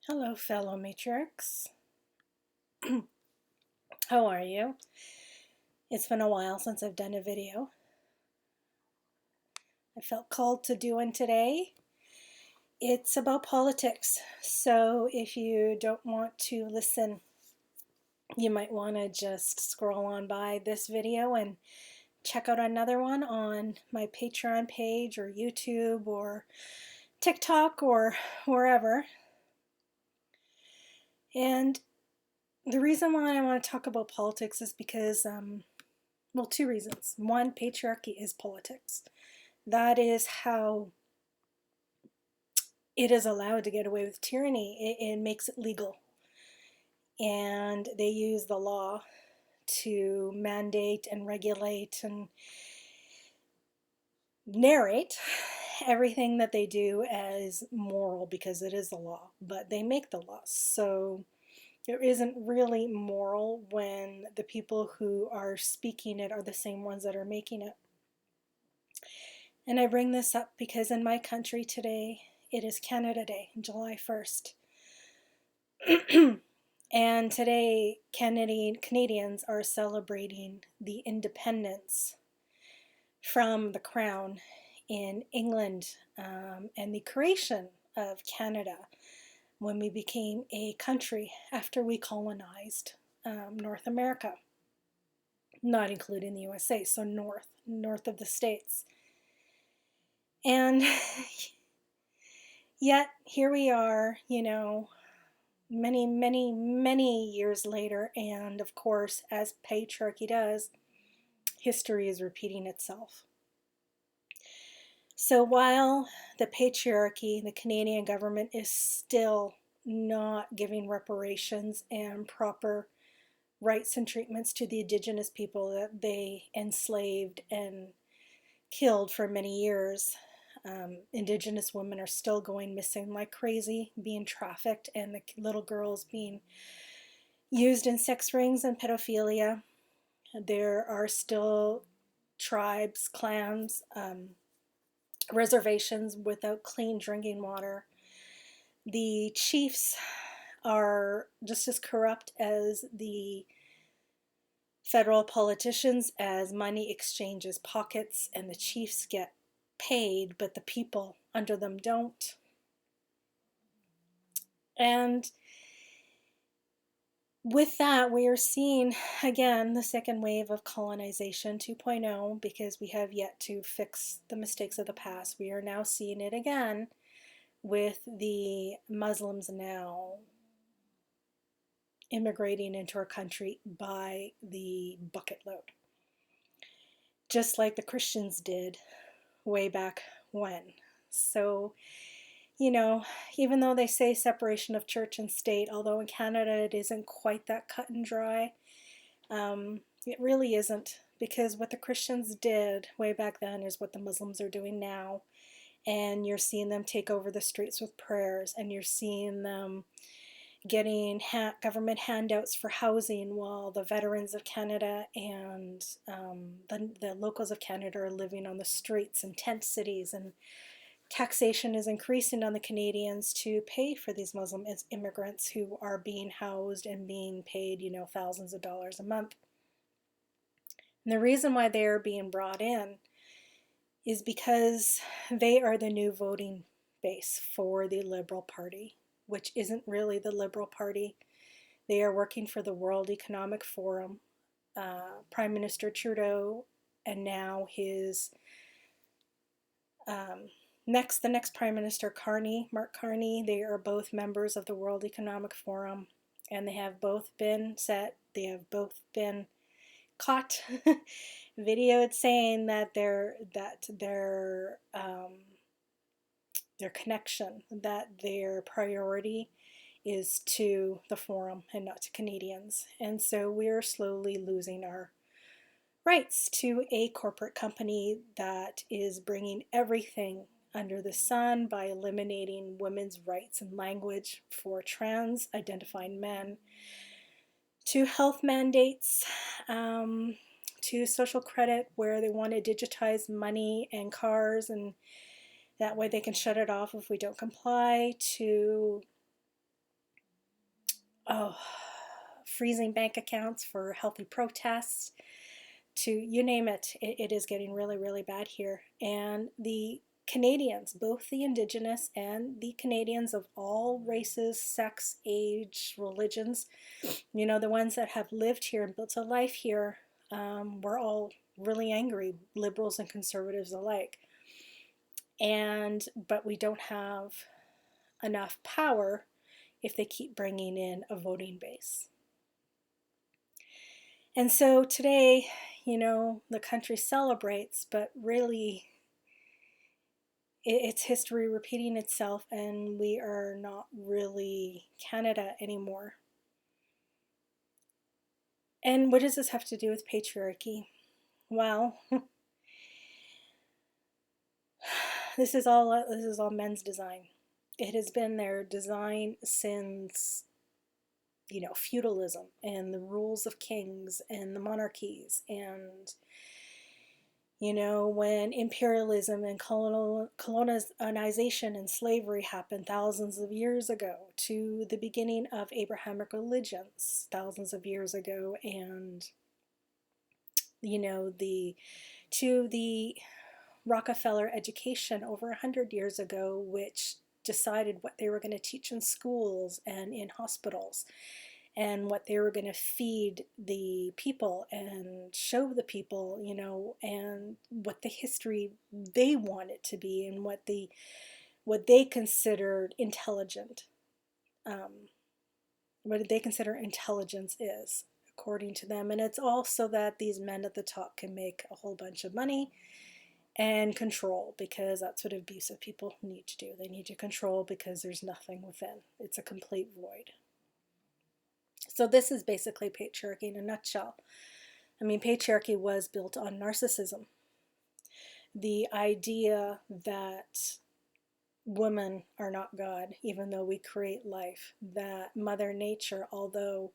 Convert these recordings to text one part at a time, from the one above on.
Hello, fellow matriarchs. How are you? It's been a while since I've done a video. I felt called to do one today. It's about politics, so if you don't want to listen, you might want to just scroll on by this video and check out another one on my Patreon page or YouTube or TikTok or wherever. And the reason why I want to talk about politics is because well, two reasons. One, patriarchy is politics. That is how it is allowed to get away with tyranny. It makes it legal. And they use the law to mandate and regulate and narrate everything that they do as moral because it is the law, but they make the laws. So there isn't really moral when the people who are speaking it are the same ones that are making it. And I bring this up because in my country today, it is Canada Day, July 1st. And today, Canadians are celebrating the independence from the crown in England and the creation of Canada when we became a country after we colonized North America, not including the USA, so north of the States. And yet, here we are, many years later, and of course, as patriarchy does, history is repeating itself. So while the patriarchy, the Canadian government is still not giving reparations and proper rights and treatments to the Indigenous people that they enslaved and killed for many years, Indigenous women are still going missing like crazy, being trafficked, and the little girls being used in sex rings and pedophilia. There are still tribes, clans, reservations without clean drinking water. The chiefs are just as corrupt as the federal politicians, as money exchanges pockets and the chiefs get paid, but the people under them don't. And with that, we are seeing again the second wave of colonization 2.0 because we have yet to fix the mistakes of the past. We are now seeing it again with the Muslims now immigrating into our country by the bucket load, just like the Christians did way back when. So, even though they say separation of church and state, although in Canada it isn't quite that cut and dry, it really isn't, because what the Christians did way back then is what the Muslims are doing now. And you're seeing them take over the streets with prayers, and you're seeing them getting government handouts for housing while the veterans of Canada and the locals of Canada are living on the streets in tent cities, and taxation is increasing on the Canadians to pay for these Muslim immigrants who are being housed and being paid, thousands of dollars a month. And the reason why they are being brought in is because they are the new voting base for the Liberal Party, which isn't really the Liberal Party. They are working for the World Economic Forum. Prime Minister Trudeau and now his the next Prime Minister Mark Carney, they are both members of the World Economic Forum, and they have both been caught videoed saying that their connection, that their priority is to the forum and not to Canadians. And so we're slowly losing our rights to a corporate company that is bringing everything under the sun by eliminating women's rights and language for trans identifying men, to health mandates, to social credit where they want to digitize money and cars, and that way they can shut it off if we don't comply, to oh, freezing bank accounts for healthy protests, to you name it, it is getting really, really bad here. And the Canadians, both the Indigenous and the Canadians of all races, sex, age, religions, the ones that have lived here and built a life here, we're all really angry, liberals and conservatives alike. But we don't have enough power if they keep bringing in a voting base. And so today, the country celebrates, but really it's history repeating itself, and we are not really Canada anymore. And what does this have to do with patriarchy? Well, this is all men's design. It has been their design since feudalism and the rules of kings and the monarchies, and when imperialism and colonization and slavery happened thousands of years ago, to the beginning of Abrahamic religions thousands of years ago, and to the Rockefeller education over 100 years ago, which decided what they were going to teach in schools and in hospitals, and what they were going to feed the people and show the people, and what the history they wanted to be, and what they considered intelligent, what did they consider intelligence is, according to them. And it's also that these men at the top can make a whole bunch of money and control, because that's what abusive people need to do. They need to control because there's nothing within. It's a complete void. So this is basically patriarchy in a nutshell. I mean, patriarchy was built on narcissism. The idea that women are not God, even though we create life, that Mother Nature, although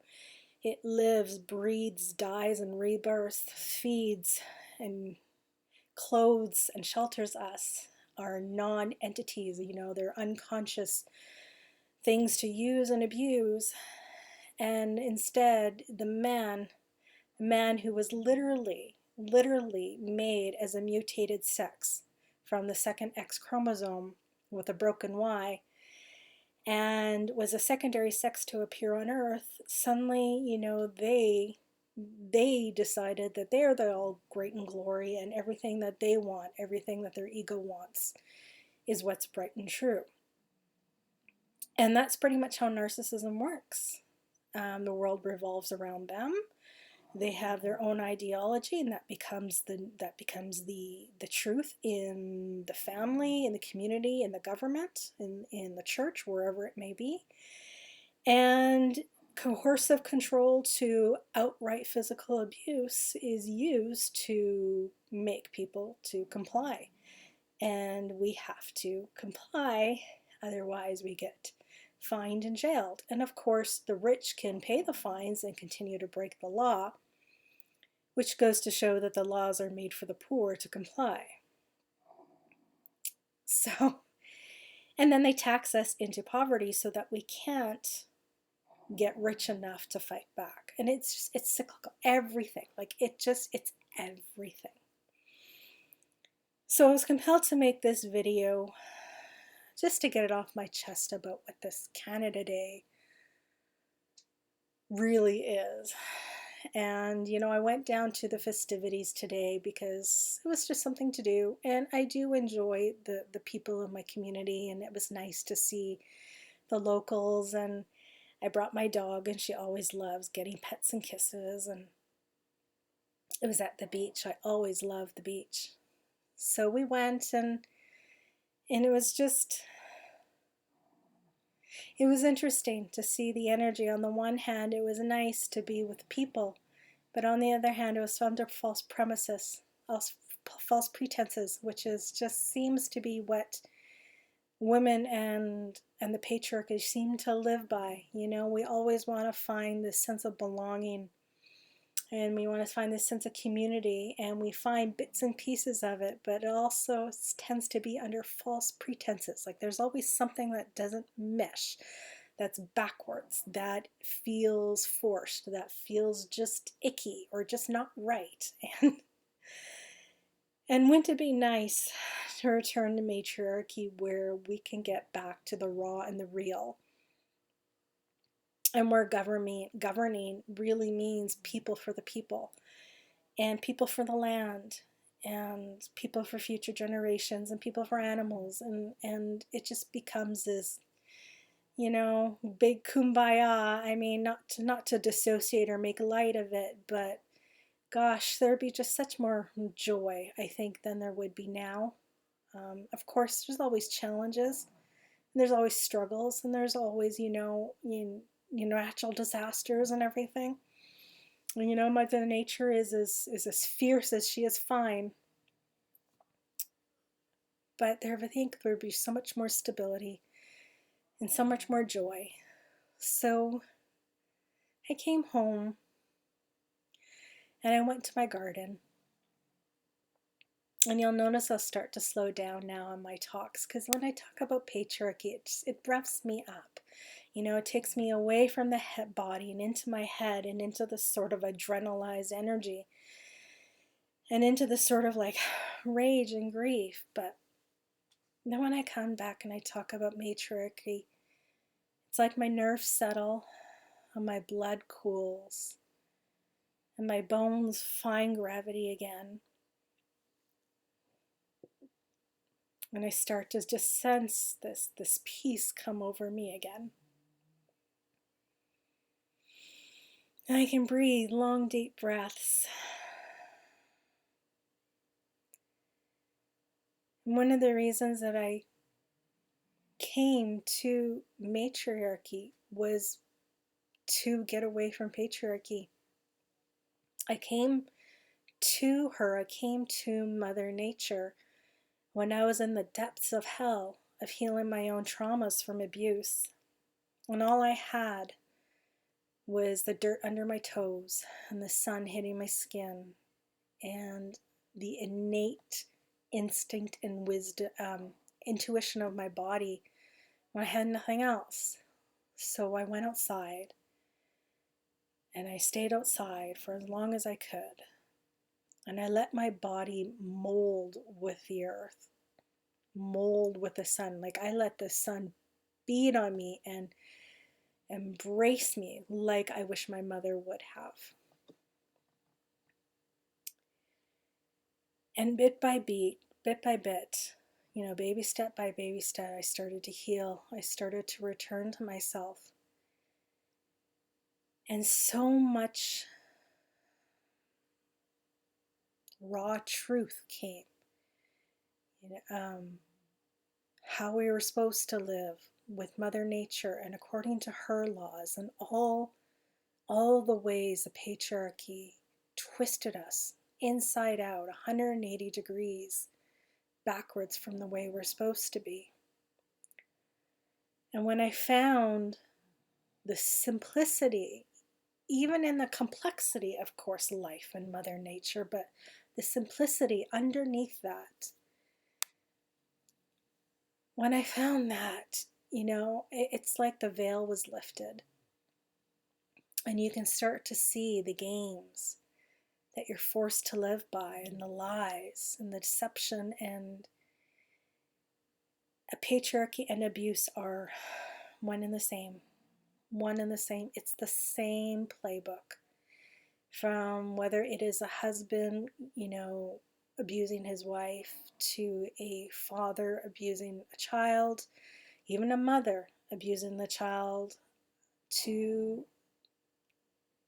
it lives, breathes, dies, and rebirths, feeds and clothes and shelters us, are non-entities. They're unconscious things to use and abuse. And instead, the man who was literally made as a mutated sex from the second X chromosome with a broken Y, and was a secondary sex to appear on Earth, suddenly, they decided that they're the all great and glory, and everything that they want, everything that their ego wants, is what's bright and true. And that's pretty much how narcissism works. The world revolves around them. They have their own ideology, and that becomes the truth in the family, in the community, in the government, in the church, wherever it may be. And coercive control to outright physical abuse is used to make people to comply. And we have to comply, otherwise we get fined and jailed. And of course, the rich can pay the fines and continue to break the law, which goes to show that the laws are made for the poor to comply. So, and then they tax us into poverty so that we can't get rich enough to fight back. And it's cyclical. Everything, it's everything. So I was compelled to make this video just to get it off my chest about what this Canada Day really is. And I went down to the festivities today because it was just something to do, and I do enjoy the people in my community, and it was nice to see the locals. And I brought my dog, and she always loves getting pets and kisses, and it was at the beach. I always love the beach. So we went, and it was interesting to see the energy. On the one hand, it was nice to be with people, but on the other hand, it was under false premises, false pretenses, which just seems to be what women and the patriarchy seem to live by. We always want to find this sense of belonging, and we want to find this sense of community, and we find bits and pieces of it, but it also tends to be under false pretenses. Like there's always something that doesn't mesh, that's backwards, that feels forced, that feels just icky or just not right. And wouldn't it be nice to return to matriarchy where we can get back to the raw and the real, and where governing really means people for the people, and people for the land, and people for future generations, and people for animals, and it just becomes this, big kumbaya. I mean, not to dissociate or make light of it, but gosh, there'd be just such more joy, I think, than there would be now. Of course, there's always challenges, and there's always struggles, and there's always, natural disasters and everything. And, Mother Nature is as fierce as she is fine. But I think there'd be so much more stability and so much more joy. So I came home and I went to my garden. And you'll notice I'll start to slow down now in my talks, because when I talk about patriarchy, it revs me up. It takes me away from the head body and into my head and into this sort of adrenalized energy and into this sort of like rage and grief. But then when I come back and I talk about matriarchy, it's like my nerves settle and my blood cools and my bones find gravity again. And I start to just sense this peace come over me again. And I can breathe long, deep breaths. And one of the reasons that I came to matriarchy was to get away from patriarchy. I came to her, I came to Mother Nature when I was in the depths of hell, of healing my own traumas from abuse. And all I had was the dirt under my toes and the sun hitting my skin and the innate instinct and wisdom, intuition of my body when I had nothing else. So I went outside and I stayed outside for as long as I could. And I let my body mold with the earth, mold with the sun. Like I let the sun beat on me and embrace me like I wish my mother would have. And bit by bit, baby step by baby step, I started to heal. I started to return to myself. And so much raw truth came. How we were supposed to live with Mother Nature and according to her laws, and all the ways the patriarchy twisted us inside out 180 degrees backwards from the way we're supposed to be. And when I found the simplicity, even in the complexity, of course, life and Mother Nature, but the simplicity underneath that, when I found that, it's like the veil was lifted. And you can start to see the games that you're forced to live by, and the lies and the deception, and a patriarchy and abuse are one and the same. One and the same. It's the same playbook. From whether it is a husband, abusing his wife, to a father abusing a child, even a mother abusing the child, to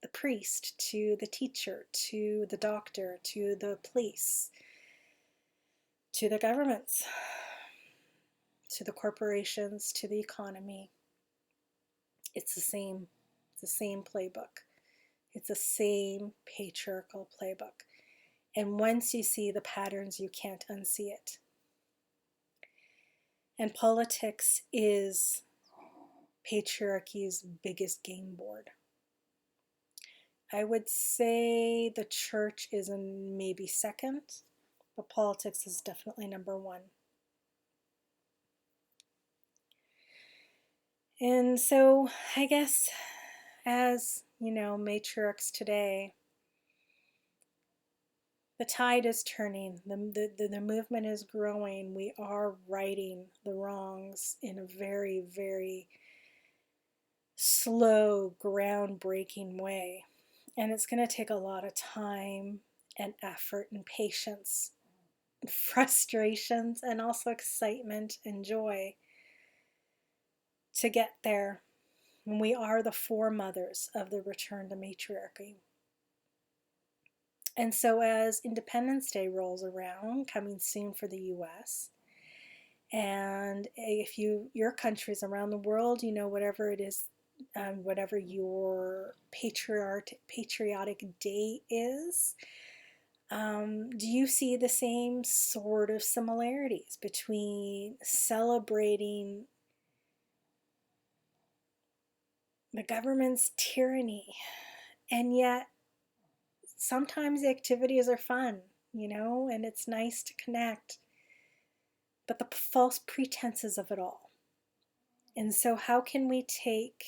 the priest, to the teacher, to the doctor, to the police, to the governments, to the corporations, to the economy. It's the same playbook. It's the same patriarchal playbook. And once you see the patterns, you can't unsee it. And politics is patriarchy's biggest game board. I would say the church is maybe second, but politics is definitely number one. And so I guess as, matriarchs today, the tide is turning, the movement is growing. We are righting the wrongs in a very, very slow, groundbreaking way. And it's going to take a lot of time and effort and patience, and frustrations, and also excitement and joy to get there. And we are the foremothers of the return to matriarchy. And so, as Independence Day rolls around, coming soon for the US, and if your countries around the world, whatever it is, whatever your patriotic day is, do you see the same sort of similarities between celebrating the government's tyranny, and yet sometimes the activities are fun, and it's nice to connect, but the false pretenses of it all. And so how can we take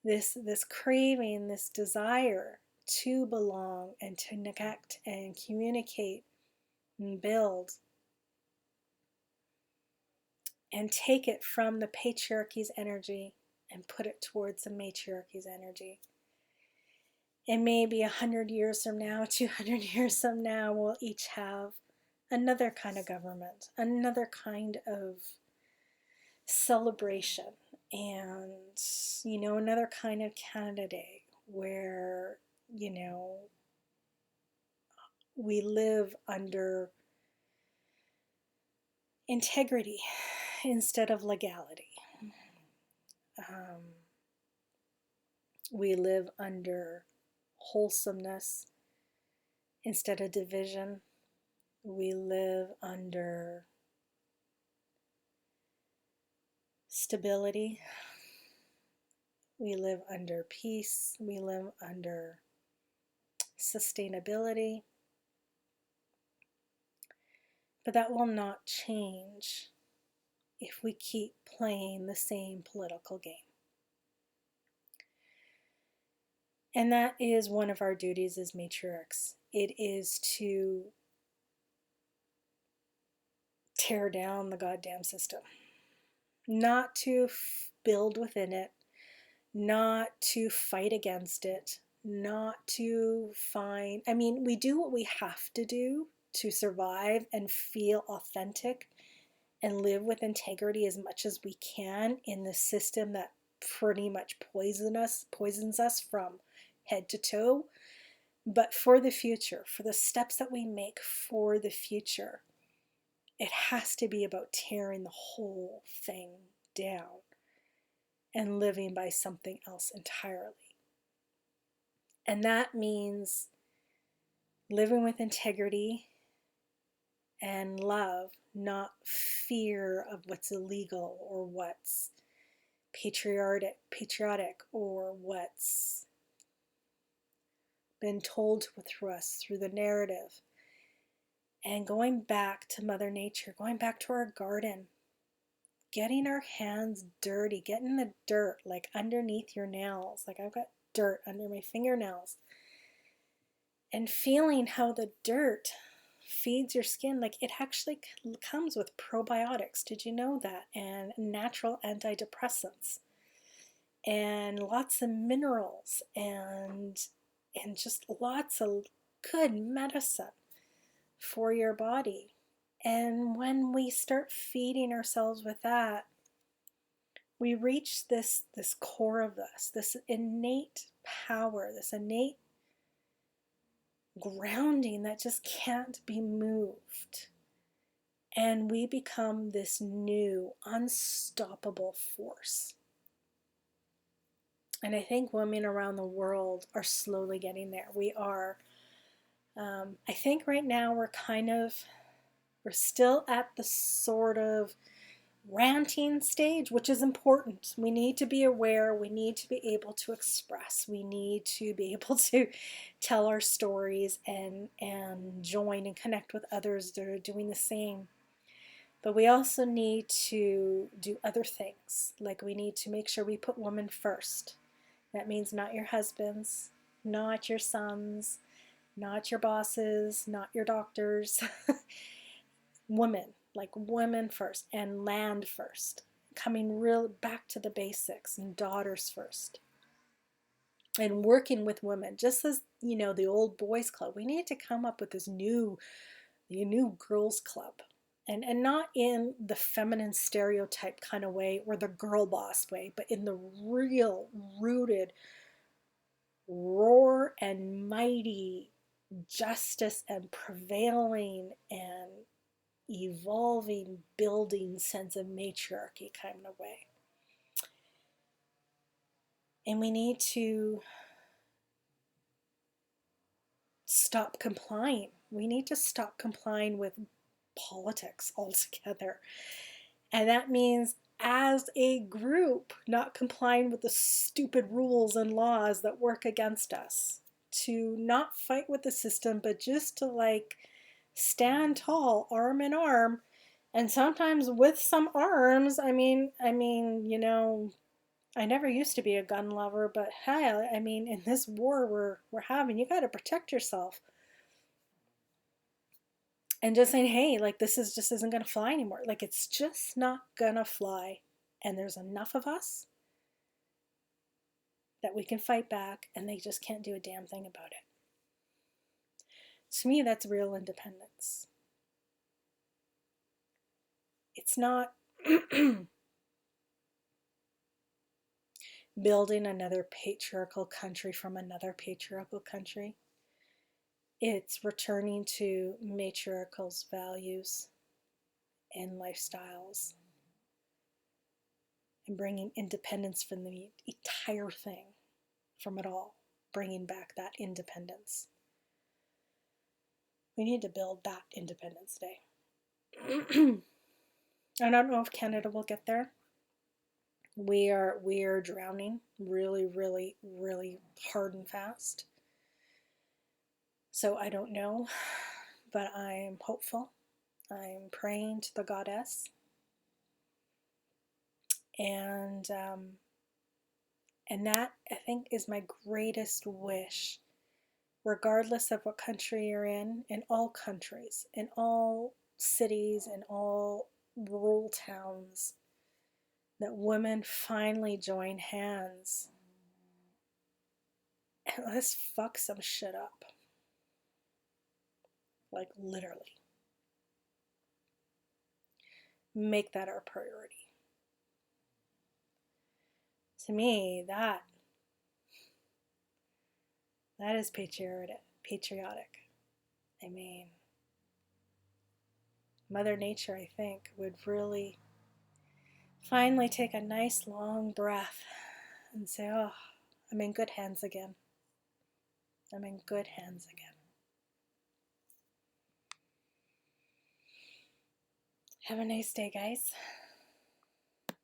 this craving, this desire to belong and to connect and communicate and build, and take it from the patriarchy's energy and put it towards the matriarchy's energy? And maybe 100 years from now, 200 years from now, we'll each have another kind of government, another kind of celebration, and, another kind of Canada Day where, we live under integrity instead of legality. We live under wholesomeness instead of division. We live under stability. We live under peace. We live under sustainability. But that will not change if we keep playing the same political game. And that is one of our duties as matriarchs. It is to tear down the goddamn system. Not to build within it, not to fight against it, not to find, we do what we have to do to survive and feel authentic and live with integrity as much as we can in the system that pretty much poisons us from head to toe. But for the future, for the steps that we make for the future, it has to be about tearing the whole thing down and living by something else entirely. And that means living with integrity and love, not fear of what's illegal or what's patriotic or what's been told through us, through the narrative. And going back to Mother Nature, going back to our garden, getting our hands dirty, getting the dirt like underneath your nails. Like I've got dirt under my fingernails. And feeling how the dirt feeds your skin. Like it actually comes with probiotics. Did you know that? And natural antidepressants. And lots of minerals and just lots of good medicine for your body. And when we start feeding ourselves with that, we reach this core of us, this innate power, this innate grounding that just can't be moved. And we become this new, unstoppable force. And I think women around the world are slowly getting there. We are. I think right now we're still at the sort of ranting stage, which is important. We need to be aware. We need to be able to express. We need to be able to tell our stories and join and connect with others that are doing the same. But we also need to do other things. Like we need to make sure we put women first. That means not your husbands, not your sons, not your bosses, not your doctors. Women, like women first, and land first. Coming real back to the basics, and daughters first. And working with women, just as the old boys club, we need to come up with this new girls club. And not in the feminine stereotype kind of way or the girl boss way, but in the real rooted roar and mighty justice and prevailing and evolving, building sense of matriarchy kind of way. And we need to stop complying. We need to stop complying with politics altogether. And that means as a group, not complying with the stupid rules and laws that work against us. To not fight with the system, but just to stand tall, arm in arm, and sometimes with some arms. I mean, I never used to be a gun lover, but hey, in this war we're having, you got to protect yourself. And just saying, hey, this just isn't going to fly anymore. It's just not going to fly. And there's enough of us that we can fight back, and they just can't do a damn thing about it. To me, that's real independence. It's not building another patriarchal country from another patriarchal country. It's returning to matriarchal's values and lifestyles and bringing independence from the entire thing, from it all, bringing back that independence. We need to build that Independence Day. I don't know if Canada will get there. We are drowning really, really, really hard and fast. So I don't know, but I'm hopeful. I'm praying to the goddess. And that, I think, is my greatest wish, regardless of what country you're in all countries, in all cities, in all rural towns, that women finally join hands and let's fuck some shit up. Literally. Make that our priority. To me, that is patriotic. Mother Nature, I think, would really finally take a nice long breath and say, oh, I'm in good hands again. I'm in good hands again. Have a nice day, guys.